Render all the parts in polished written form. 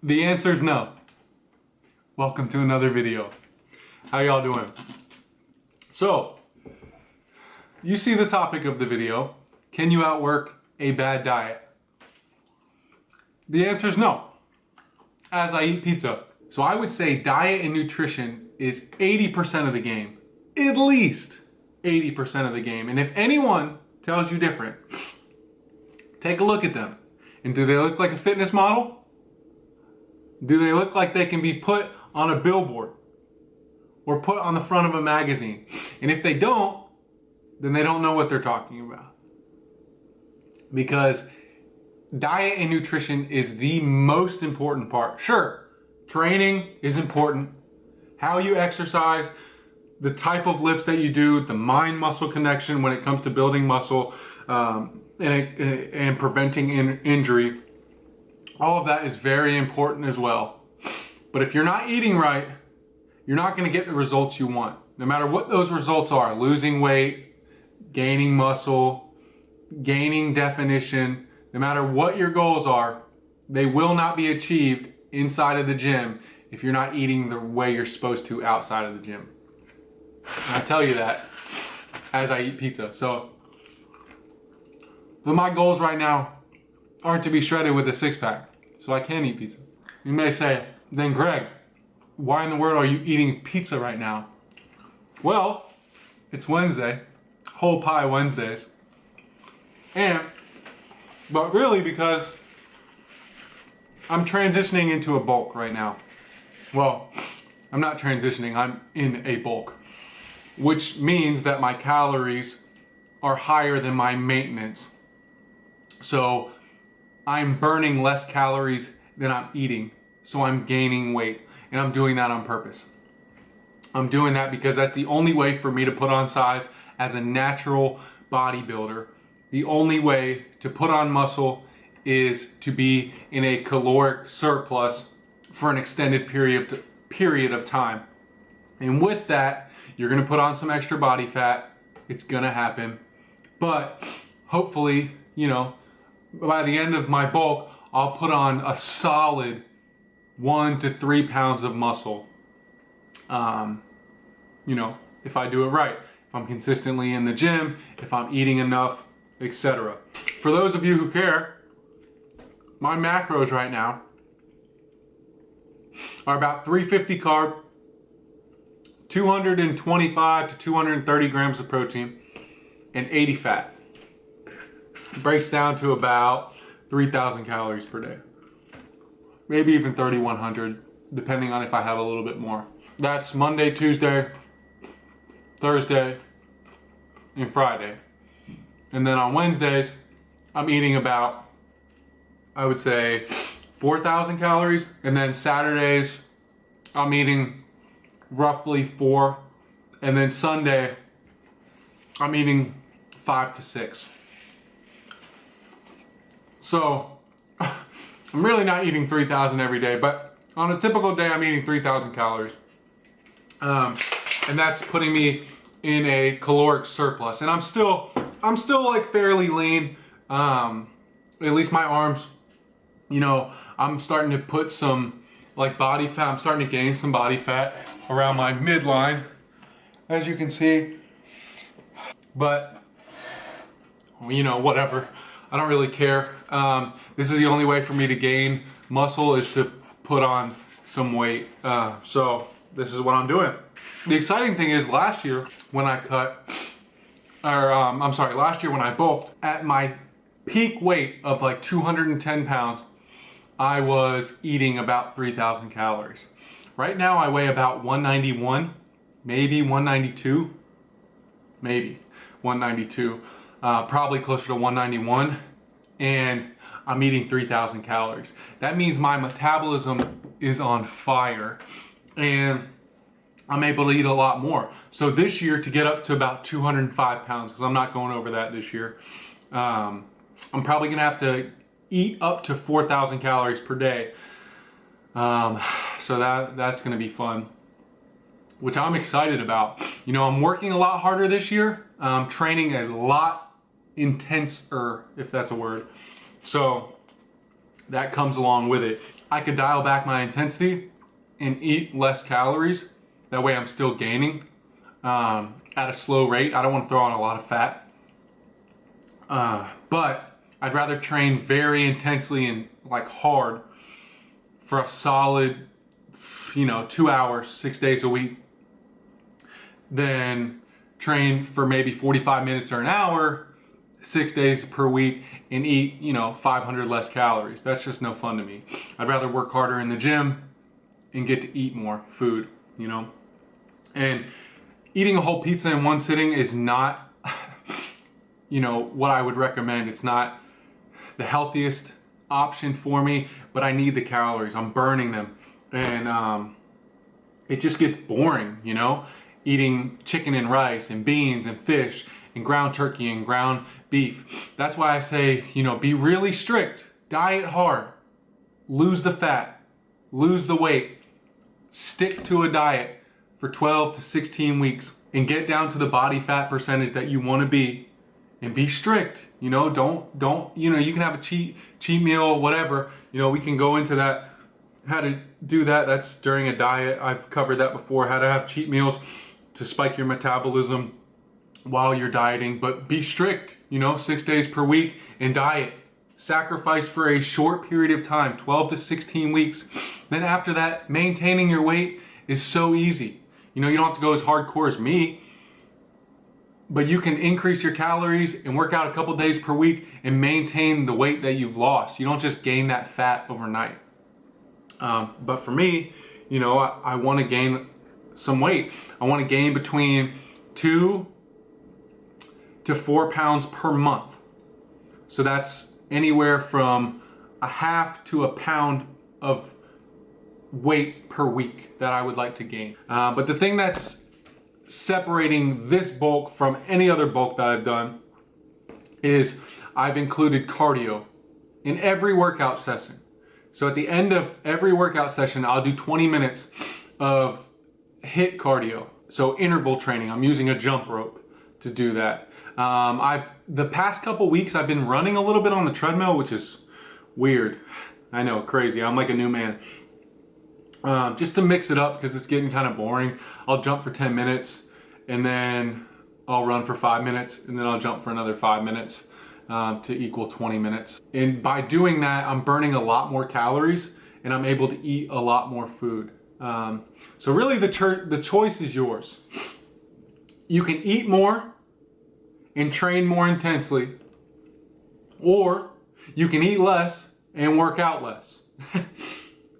The answer is no. Welcome to another video. How y'all doing? So, you see the topic of the video. Can you outwork a bad diet? The answer is no, as I eat pizza. So I would say diet and nutrition is 80% of the game. At least 80% of the game. And if anyone tells you different, take a look at them. And do they look like a fitness model? Do they look like they can be put on a billboard or put on the front of a magazine? And if they don't, then they don't know what they're talking about. Because diet and nutrition is the most important part. Sure, training is important. How you exercise, the type of lifts that you do, the mind-muscle connection when it comes to building muscle and preventing injury, all of that is very important as well. But if you're not eating right, you're not going to get the results you want. No matter what those results are, losing weight, gaining muscle, gaining definition, no matter what your goals are, they will not be achieved inside of the gym if you're not eating the way you're supposed to outside of the gym. And I tell you that as I eat pizza. So my goals right now aren't to be shredded with a six-pack, so I can eat pizza. You may say, then Greg, why in the world are you eating pizza right now? Well, it's Wednesday, whole pie Wednesdays. But really because I'm transitioning into a bulk right now. Well, I'm not transitioning, I'm in a bulk, which means that my calories are higher than my maintenance. So I'm burning less calories than I'm eating, so I'm gaining weight, and I'm doing that on purpose. I'm doing that because that's the only way for me to put on size as a natural bodybuilder. The only way to put on muscle is to be in a caloric surplus for an extended period of time. And with that, you're gonna put on some extra body fat. It's gonna happen. But hopefully, by the end of my bulk, I'll put on a solid 1 to 3 pounds of muscle. If I do it right, if I'm consistently in the gym, if I'm eating enough, etc. For those of you who care, my macros right now are about 350 carb, 225 to 230 grams of protein, and 80 fat. It breaks down to about 3,000 calories per day. Maybe even 3,100, depending on if I have a little bit more. That's Monday, Tuesday, Thursday, and Friday. And then on Wednesdays, I'm eating about, I would say, 4,000 calories. And then Saturdays, I'm eating roughly 4. And then Sunday, I'm eating 5 to 6. So, I'm really not eating 3,000 every day, but on a typical day, I'm eating 3,000 calories. And that's putting me in a caloric surplus. And I'm still like fairly lean. At least my arms, I'm starting to put some like body fat. I'm starting to gain some body fat around my midline, as you can see. But, whatever. I don't really care. This is the only way for me to gain muscle is to put on some weight. So this is what I'm doing. The exciting thing is last year when I last year when I bulked, at my peak weight of like 210 pounds, I was eating about 3,000 calories. Right now I weigh about 191, maybe 192, maybe 192, probably closer to 191, and I'm eating 3,000 calories. That means my metabolism is on fire, and I'm able to eat a lot more. So this year, to get up to about 205 pounds, because I'm not going over that this year, I'm probably gonna have to eat up to 4,000 calories per day. So that's gonna be fun, which I'm excited about. I'm working a lot harder this year. I'm training a lot intenser, if that's a word. So that comes along with it. I could dial back my intensity and eat less calories. That way I'm still gaining at a slow rate. I don't want to throw on a lot of fat. But I'd rather train very intensely and like hard for a solid, 2 hours, 6 days a week, than train for maybe 45 minutes or an hour, 6 days per week, and eat, 500 less calories. That's just no fun to me. I'd rather work harder in the gym and get to eat more food, And eating a whole pizza in one sitting is not, what I would recommend. It's not the healthiest option for me, but I need the calories. I'm burning them. And it just gets boring, eating chicken and rice and beans and fish and ground turkey and ground beef. That's why I say, be really strict, diet hard, lose the fat, lose the weight, stick to a diet for 12 to 16 weeks and get down to the body fat percentage that you want to be, and be strict. Don't you can have a cheat meal, whatever. We can go into that, how to do that. That's during a diet. I've covered that before, how to have cheat meals to spike your metabolism while you're dieting. But be strict, 6 days per week and diet. Sacrifice for a short period of time, 12 to 16 weeks. Then after that, maintaining your weight is so easy. You don't have to go as hardcore as me, but you can increase your calories and work out a couple days per week and maintain the weight that you've lost. You don't just gain that fat overnight. But for me, I want to gain some weight. I want to gain between 2 to 4 pounds per month. So that's anywhere from a half to a pound of weight per week that I would like to gain. But the thing that's separating this bulk from any other bulk that I've done is I've included cardio in every workout session. So at the end of every workout session, I'll do 20 minutes of HIIT cardio. So interval training. I'm using a jump rope to do that. The past couple weeks I've been running a little bit on the treadmill, which is weird. I know, crazy. I'm like a new man. Just to mix it up because it's getting kind of boring. I'll jump for 10 minutes and then I'll run for 5 minutes and then I'll jump for another 5 minutes to equal 20 minutes. And by doing that, I'm burning a lot more calories and I'm able to eat a lot more food. So really the choice is yours. You can eat more and train more intensely, or you can eat less and work out less.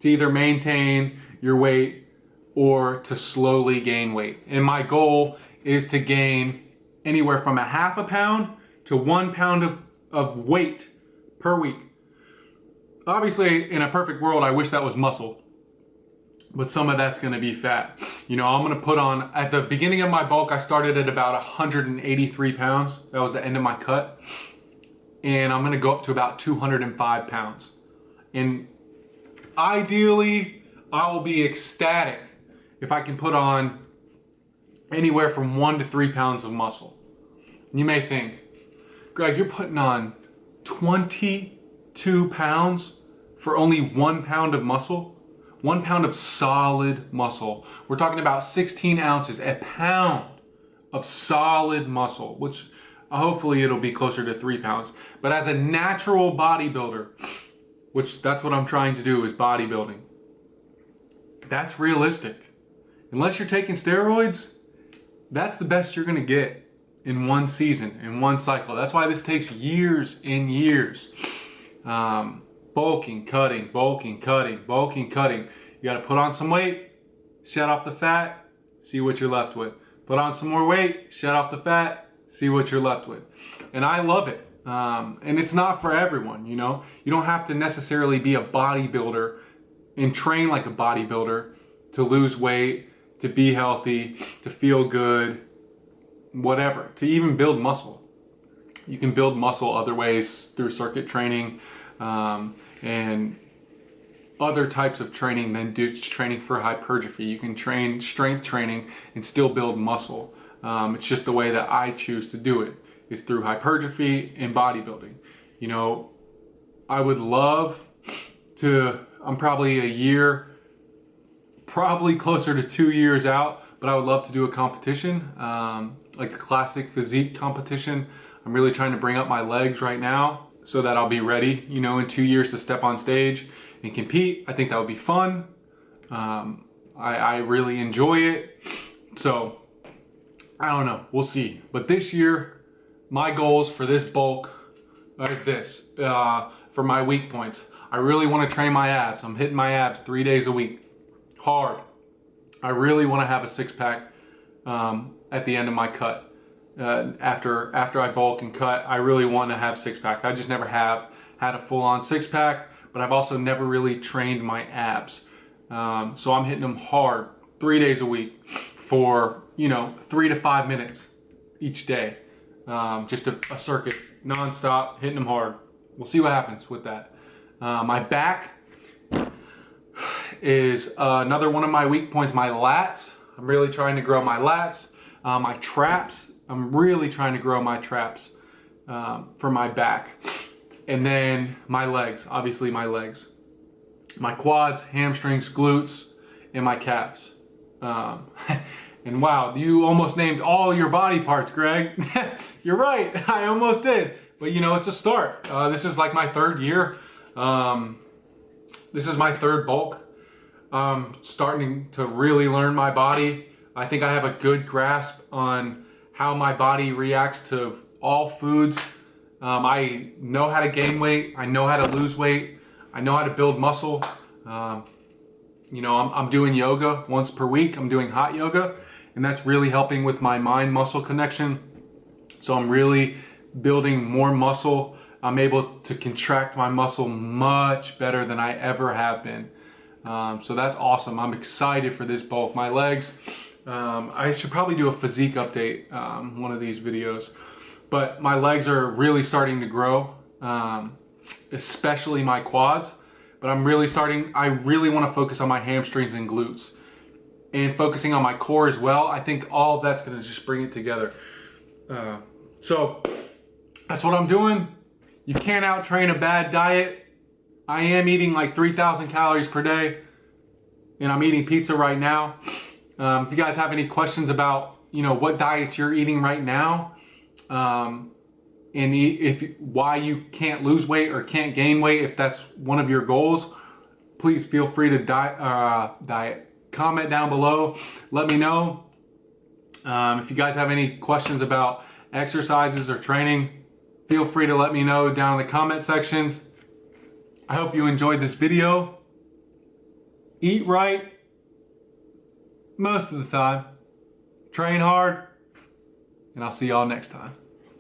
To either maintain your weight or to slowly gain weight. And my goal is to gain anywhere from a half a pound to 1 pound of weight per week. Obviously, in a perfect world, I wish that was muscle, but some of that's gonna be fat. I'm gonna put on, at the beginning of my bulk, I started at about 183 pounds. That was the end of my cut. And I'm gonna go up to about 205 pounds. And ideally, I will be ecstatic if I can put on anywhere from 1 to 3 pounds of muscle. You may think, Greg, you're putting on 22 pounds for only 1 pound of muscle? 1 pound of solid muscle. We're talking about 16 ounces, a pound of solid muscle, which hopefully it'll be closer to 3 pounds. But as a natural bodybuilder, which that's what I'm trying to do, is bodybuilding, that's realistic. Unless you're taking steroids, that's the best you're gonna get in one season, in one cycle. That's why this takes years and years. Bulking, cutting, bulking, cutting, bulking, cutting. You gotta put on some weight, shed off the fat, see what you're left with. Put on some more weight, shed off the fat, see what you're left with. And I love it. And it's not for everyone, You don't have to necessarily be a bodybuilder and train like a bodybuilder to lose weight, to be healthy, to feel good, whatever, to even build muscle. You can build muscle other ways, through circuit training, and other types of training than just training for hypertrophy. You can train strength training and still build muscle. It's just the way that I choose to do it, is through hypertrophy and bodybuilding. I would love to I'm probably a year, probably closer to 2 years out, but I would love to do a competition, like a classic physique competition. I'm really trying to bring up my legs right now so that I'll be ready, you know, in 2 years to step on stage and compete. I think that would be fun. I really enjoy it. So I don't know, we'll see. But this year, my goals for this bulk is this, for my weak points. I really want to train my abs. I'm hitting my abs 3 days a week, hard. I really want to have a six-pack at the end of my cut. After I bulk and cut, I really want to have six-pack. I just never have had a full-on six-pack, but I've also never really trained my abs. So I'm hitting them hard 3 days a week for, you know, 3 to 5 minutes each day. Just a circuit, non-stop, hitting them hard. We'll see what happens with that. My back is another one of my weak points, my lats. I'm really trying to grow my lats. My traps, I'm really trying to grow my traps for my back. And then my legs, obviously my legs. My quads, hamstrings, glutes, and my calves. And wow, you almost named all your body parts, Greg. You're right, I almost did. But you know, it's a start. This is like my third year. This is my third bulk. Starting to really learn my body. I think I have a good grasp on how my body reacts to all foods. I know how to gain weight. I know how to lose weight. I know how to build muscle. You know, I'm doing yoga once per week. I'm doing hot yoga, and that's really helping with my mind-muscle connection. So I'm really building more muscle. I'm able to contract my muscle much better than I ever have been. So that's awesome. I'm excited for this bulk. My legs, I should probably do a physique update, one of these videos. But my legs are really starting to grow, especially my quads. But I really want to focus on my hamstrings and glutes. And focusing on my core as well. I think all of that's going to just bring it together. So that's what I'm doing. You can't out-train a bad diet. I am eating like 3,000 calories per day, and I'm eating pizza right now. If you guys have any questions about, you know, what diets you're eating right now, and why you can't lose weight or can't gain weight, if that's one of your goals, please feel free to comment down below. Let me know. If you guys have any questions about exercises or training, feel free to let me know down in the comment section. I hope you enjoyed this video. Eat right most of the time. Train hard, and I'll see y'all next time.